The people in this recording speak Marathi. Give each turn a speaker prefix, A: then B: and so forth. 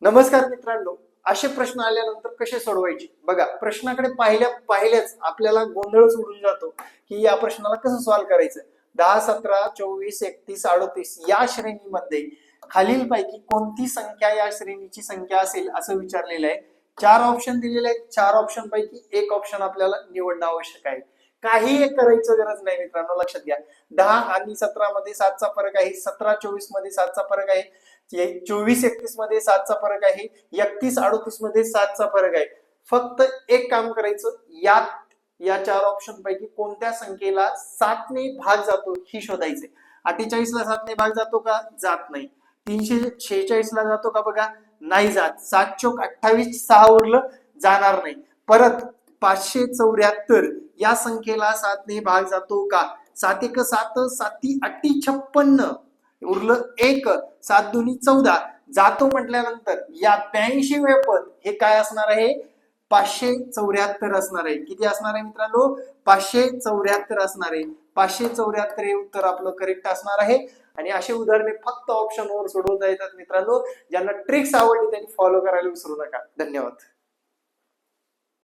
A: नमस्कार मित्रांनो, असे प्रश्न आल्यानंतर कसे सोडवायचे बघा. प्रश्नाकडे पाहिल्याच आपल्याला गोंधळच उडून जातो की या प्रश्नाला कसं सॉल्व्ह करायचं. 10, 17, 24, 31, 38 या श्रेणीमध्ये खालीलपैकी कोणती संख्या या श्रेणीची संख्या असेल असं विचारलेलं आहे. 4 ऑप्शन दिलेले आहेत. 4 ऑप्शन पैकी एक ऑप्शन आपल्याला निवडणं आवश्यक आहे. काही एक करायचं गरज नाही मित्रांनो, लक्षात घ्या. 10 आणि 17 मध्ये 7चा फरक आहे. 17, 24 मध्ये 7चा फरक आहे. 24, 31 मध्ये 7चा फरक आहे. 31, 38 मध्ये 7चा फरक आहे. फक्त एक काम करायचं, या 4 ऑप्शन पैकी कोणत्या संख्येला 7 ने भाग जातो ही शोधायचे. 48 ला 7 ने भाग जातो का? जात नाही. 346 ला जातो का? बघा, नाही जात. 7 चोक 28, 6 उरलं, जाणार नाही. परत 574 या संख्येला 7 ने भाग जातो का? 7 1 7, 7 8 56, उरलं 1, 7 2 14, जातो म्हटल्यानंतर या 82वे पद हे काय असणार आहे? 574 असणार आहे. किती असणार आहे मित्रांनो? 574 असणार आहे. 574 हे उत्तर आपलं करेक्ट असणार आहे. आणि असे उदाहरणे फक्त ऑप्शन वर सोडवता येतात मित्रांनो. ज्यांना ट्रिक्स आवडली त्यांनी फॉलो करायला विसरू नका. धन्यवाद.